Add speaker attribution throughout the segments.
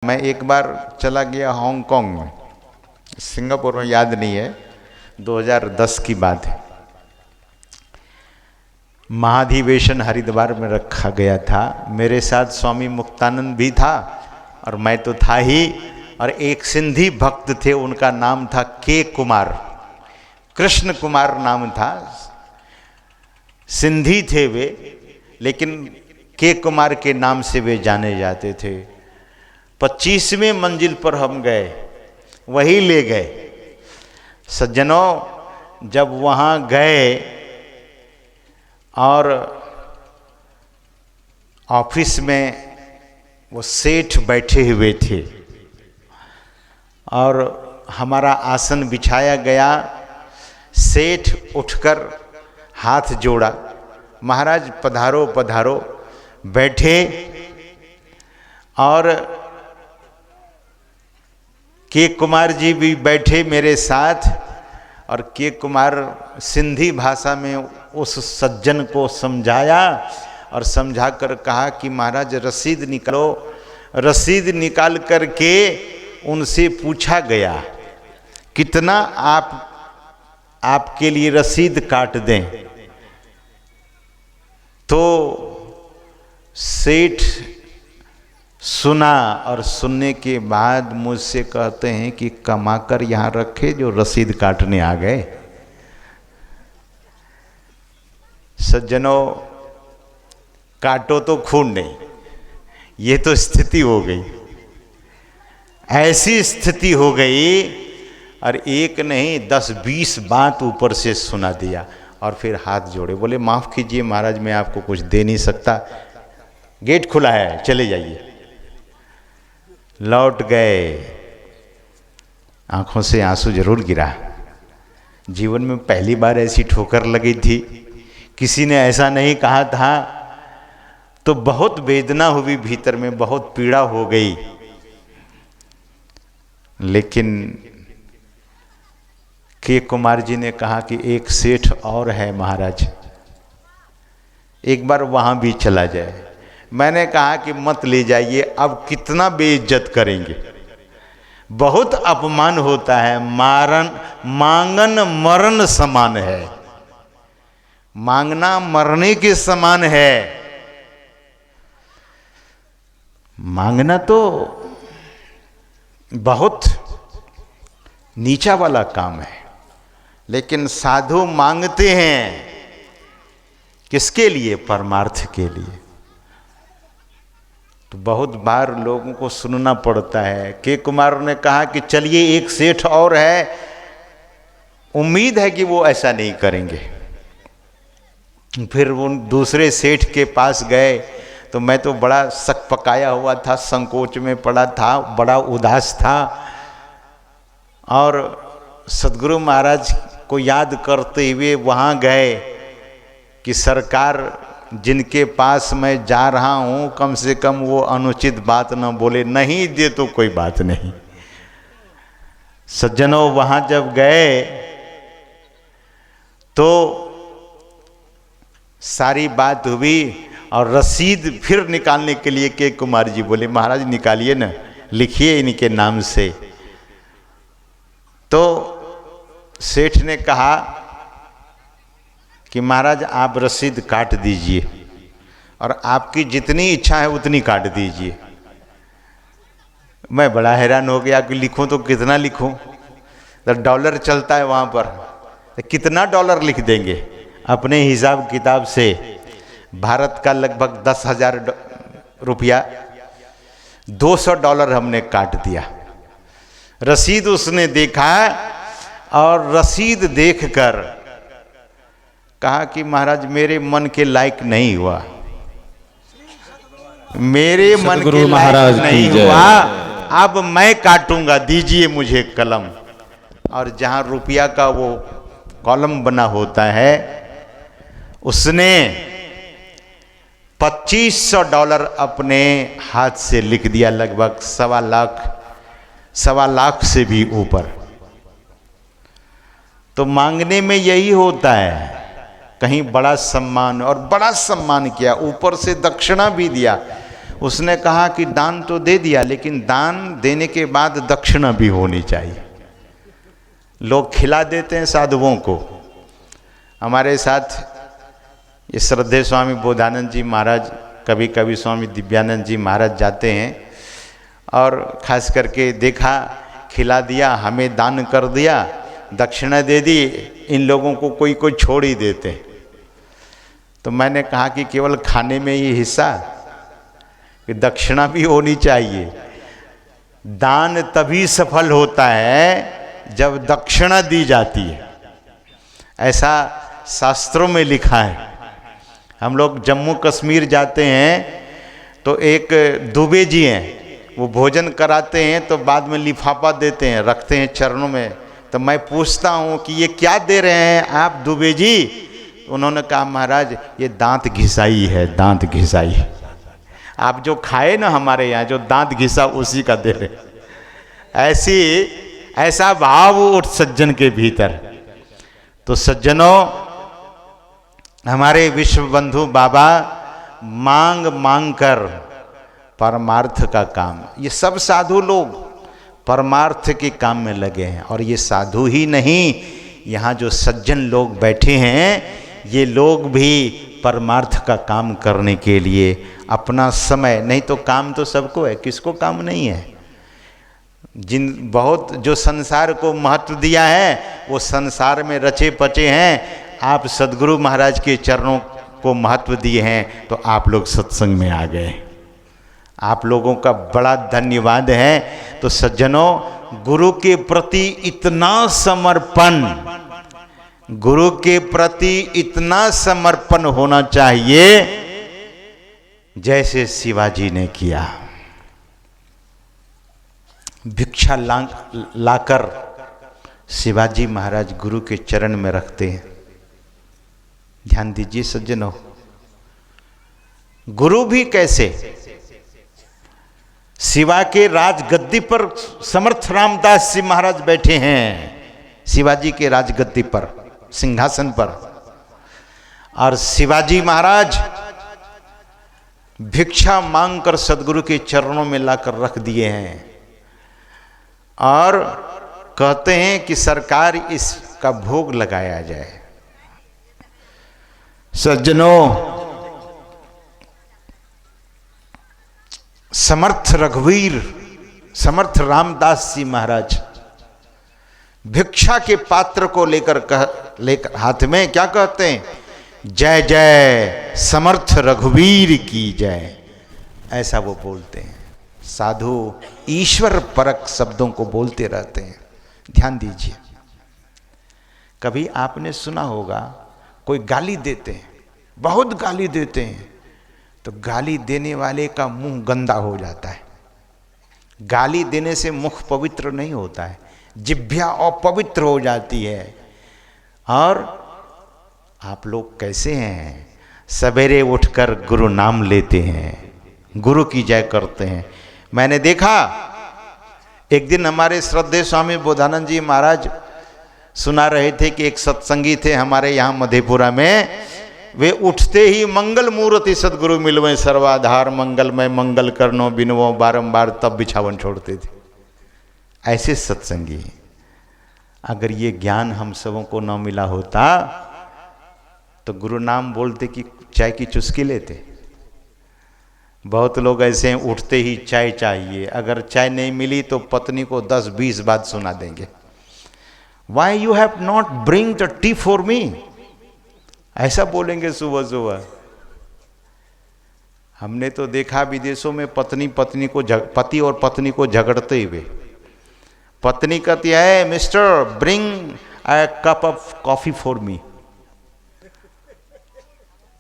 Speaker 1: मैं एक बार चला गया हांगकांग में, सिंगापुर में याद नहीं है, 2010 की बात है। महाधिवेशन हरिद्वार में रखा गया था। मेरे साथ स्वामी मुक्तानंद भी था और मैं तो था ही। और एक सिंधी भक्त थे, उनका नाम था के कुमार, कृष्ण कुमार नाम था। सिंधी थे वे, लेकिन के कुमार के नाम से वे जाने जाते थे। 25वें मंजिल पर हम गए, वही ले गए। सज्जनों, जब वहाँ गए और ऑफिस में वो सेठ बैठे हुए थे और हमारा आसन बिछाया गया। सेठ उठकर हाथ जोड़ा, महाराज पधारो पधारो। बैठे और के कुमार जी भी बैठे मेरे साथ। और के कुमार सिंधी भाषा में उस सज्जन को समझाया और समझाकर कहा कि महाराज रसीद निकालो। रसीद निकाल करके उनसे पूछा गया कितना आपके लिए रसीद काट दें। तो सेठ सुना और सुनने के बाद मुझसे कहते हैं कि कमाकर यहाँ रखे जो रसीद काटने आ गए। सज्जनों, काटो तो खून नहीं, ये तो स्थिति हो गई, ऐसी स्थिति हो गई। और एक नहीं 10-20 बात ऊपर से सुना दिया और फिर हाथ जोड़े, बोले माफ़ कीजिए महाराज, मैं आपको कुछ दे नहीं सकता, गेट खुला है, चले जाइए। लौट गए, आंखों से आंसू जरूर गिरा। जीवन में पहली बार ऐसी ठोकर लगी थी, किसी ने ऐसा नहीं कहा था, तो बहुत वेदना हुई भीतर में, बहुत पीड़ा हो गई। लेकिन के कुमार जी ने कहा कि एक सेठ और है महाराज, एक बार वहां भी चला जाए। मैंने कहा कि मत ले जाइए, अब कितना बेइज्जत करेंगे, बहुत अपमान होता है। मांगन मरण समान है, मांगना मरने के समान है। मांगना तो बहुत नीचा वाला काम है, लेकिन साधु मांगते हैं किसके लिए? परमार्थ के लिए। तो बहुत बार लोगों को सुनना पड़ता है। के कुमार ने कहा कि चलिए एक सेठ और है, उम्मीद है कि वो ऐसा नहीं करेंगे। फिर वो दूसरे सेठ के पास गए तो मैं तो बड़ा सकपकाया हुआ था, संकोच में पड़ा था, बड़ा उदास था। और सद्गुरु महाराज को याद करते हुए वहाँ गए कि सरकार, जिनके पास मैं जा रहा हूँ कम से कम वो अनुचित बात न बोले, नहीं दे तो कोई बात नहीं। सज्जनों, वहाँ जब गए तो सारी बात हुई और रसीद फिर निकालने के लिए के कुमार जी बोले महाराज निकालिए ना, लिखिए इनके नाम से। तो सेठ ने कहा कि महाराज आप रसीद काट दीजिए और आपकी जितनी इच्छा है उतनी काट दीजिए। मैं बड़ा हैरान हो गया कि लिखूं तो कितना लिखूं, तो डॉलर चलता है वहाँ पर, तो कितना डॉलर लिख देंगे? अपने हिसाब किताब से भारत का लगभग 10,000 रुपया, $200 हमने काट दिया। रसीद उसने देखा और रसीद देखकर कहा कि महाराज मेरे मन के लायक नहीं हुआ, मेरे मन के लायक नहीं हुआ, अब मैं काटूंगा, दीजिए मुझे कलम। और जहां रुपया का वो कॉलम बना होता है, उसने $2500 अपने हाथ से लिख दिया, लगभग 1.25 लाख से भी ऊपर। तो मांगने में यही होता है, कहीं बड़ा सम्मान, और बड़ा सम्मान किया, ऊपर से दक्षिणा भी दिया। उसने कहा कि दान तो दे दिया, लेकिन दान देने के बाद दक्षिणा भी होनी चाहिए। लोग खिला देते हैं साधुओं को। हमारे साथ ये श्रद्धेय स्वामी बोधानंद जी महाराज, कभी कभी स्वामी दिव्यानंद जी महाराज जाते हैं, और खास करके देखा, खिला दिया, हमें दान कर दिया, दक्षिणा दे दी, इन लोगों को कोई कोई छोड़ ही देते। तो मैंने कहा कि केवल खाने में ही हिस्सा, कि दक्षिणा भी होनी चाहिए। दान तभी सफल होता है जब दक्षिणा दी जाती है, ऐसा शास्त्रों में लिखा है। हम लोग जम्मू कश्मीर जाते हैं तो एक दुबे जी हैं, वो भोजन कराते हैं तो बाद में लिफाफा देते हैं, रखते हैं चरणों में। तो मैं पूछता हूँ कि ये क्या दे रहे हैं आप दुबे जी? उन्होंने कहा महाराज ये दांत घिसाई है, दांत घिसाई। आप जो खाए ना हमारे यहाँ जो दांत घिसा उसी का दे रहे। ऐसा भाव उठ सज्जन के भीतर। तो सज्जनों, हमारे विश्व बंधु बाबा मांग मांग कर परमार्थ का काम, ये सब साधु लोग परमार्थ के काम में लगे हैं। और ये साधु ही नहीं, यहाँ जो सज्जन लोग बैठे हैं, ये लोग भी परमार्थ का काम करने के लिए अपना समय, नहीं तो काम तो सबको है, किसको काम नहीं है? बहुत जो संसार को महत्व दिया है वो संसार में रचे पचे हैं। आप सद्गुरु महाराज के चरणों को महत्व दिए हैं तो आप लोग सत्संग में आ गए। आप लोगों का बड़ा धन्यवाद है। तो सज्जनों, गुरु के प्रति इतना समर्पण, गुरु के प्रति इतना समर्पण होना चाहिए जैसे शिवाजी ने किया। भिक्षा लाकर शिवाजी महाराज गुरु के चरण में रखते हैं। ध्यान दीजिए सज्जनों, गुरु भी कैसे, शिवा के राजगद्दी पर समर्थ रामदास जी महाराज बैठे हैं, शिवाजी के राजगद्दी पर, सिंहासन पर, और शिवाजी महाराज भिक्षा मांगकर सदगुरु के चरणों में लाकर रख दिए हैं और कहते हैं कि सरकार इसका भोग लगाया जाए। सज्जनों, समर्थ रघुवीर, समर्थ रामदास जी महाराज भिक्षा के पात्र को लेकर हाथ में क्या कहते हैं? जय जय समर्थ रघुवीर की जय, ऐसा वो बोलते हैं। साधु ईश्वर परक शब्दों को बोलते रहते हैं। ध्यान दीजिए, कभी आपने सुना होगा कोई गाली देते हैं, बहुत गाली देते हैं, तो गाली देने वाले का मुंह गंदा हो जाता है। गाली देने से मुख पवित्र नहीं होता है, जिह्वा अपवित्र हो जाती है। और आप लोग कैसे हैं? सवेरे उठकर गुरु नाम लेते हैं, गुरु की जय करते हैं। मैंने देखा एक दिन हमारे श्रद्धेय स्वामी बोधानंद जी महाराज सुना रहे थे कि एक सत्संगी थे हमारे यहाँ मधेपुरा में, वे उठते ही मंगल मूर्ति सदगुरु मिलवे सर्वाधार मंगलमय मंगल करनो बिनवो बारंबार, तब बिछावन छोड़ते थे। ऐसे सत्संगी, अगर ये ज्ञान हम सबों को न मिला होता तो गुरु नाम बोलते कि चाय की चुस्की लेते। बहुत लोग ऐसे हैं, उठते ही चाय चाहिए, अगर चाय नहीं मिली तो पत्नी को 10-20 बात सुना देंगे। Why you have not bring the tea for me? ऐसा बोलेंगे सुबह सुबह। हमने तो देखा विदेशों में पति और पत्नी को झगड़ते हुए। पत्नी कहती है, mister bring a cup of coffee for me.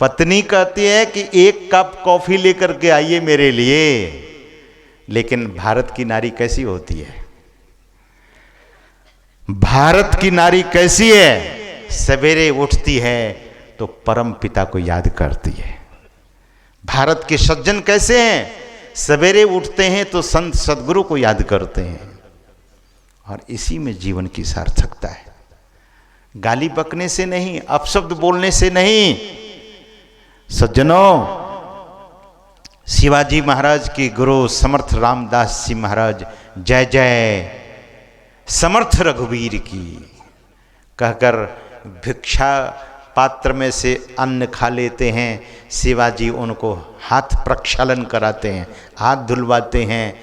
Speaker 1: पत्नी कहती है कि एक कप कॉफी लेकर के आइए मेरे लिए। लेकिन भारत की नारी कैसी होती है? भारत की नारी कैसी है? सवेरे उठती है तो परम पिता को याद करती है। भारत के सज्जन कैसे हैं? सवेरे उठते हैं तो संत सदगुरु को याद करते हैं। और इसी में जीवन की सार्थकता है। गाली बकने से नहीं, अपशब्द बोलने से नहीं। सज्जनों, शिवाजी महाराज की गुरु समर्थ रामदास जी महाराज जय जय समर्थ रघुवीर की कहकर भिक्षा पात्र में से अन्न खा लेते हैं। शिवाजी उनको हाथ प्रक्षालन कराते हैं, हाथ धुलवाते हैं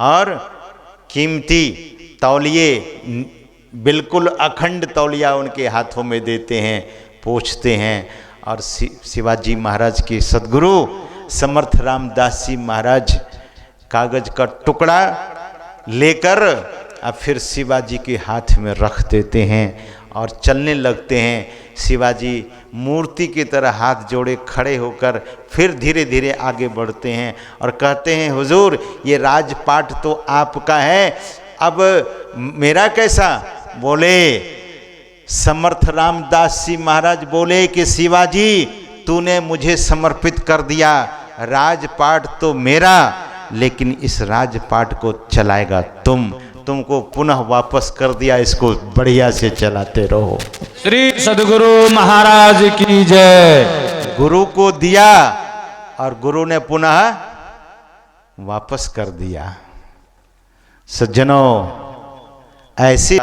Speaker 1: और कीमती तौलिए बिल्कुल अखंड तौलिया उनके हाथों में देते हैं, पोंछते हैं। और शिवाजी महाराज के सद्गुरु समर्थ रामदास जी महाराज कागज का टुकड़ा लेकर अब फिर शिवाजी के हाथ में रख देते हैं और चलने लगते हैं। शिवाजी मूर्ति की तरह हाथ जोड़े खड़े होकर फिर धीरे धीरे आगे बढ़ते हैं और कहते हैं हुजूर ये राजपाट तो आपका है, अब मेरा कैसा? बोले समर्थ रामदास जी महाराज बोले कि शिवाजी तूने मुझे समर्पित कर दिया, राजपाट तो मेरा, लेकिन इस राजपाट को चलाएगा तुमको पुनः वापस कर दिया, इसको बढ़िया से चलाते रहो।
Speaker 2: श्री सद्गुरु महाराज की जय।
Speaker 1: गुरु को दिया और गुरु ने पुनः वापस कर दिया। सज्जनों ऐसे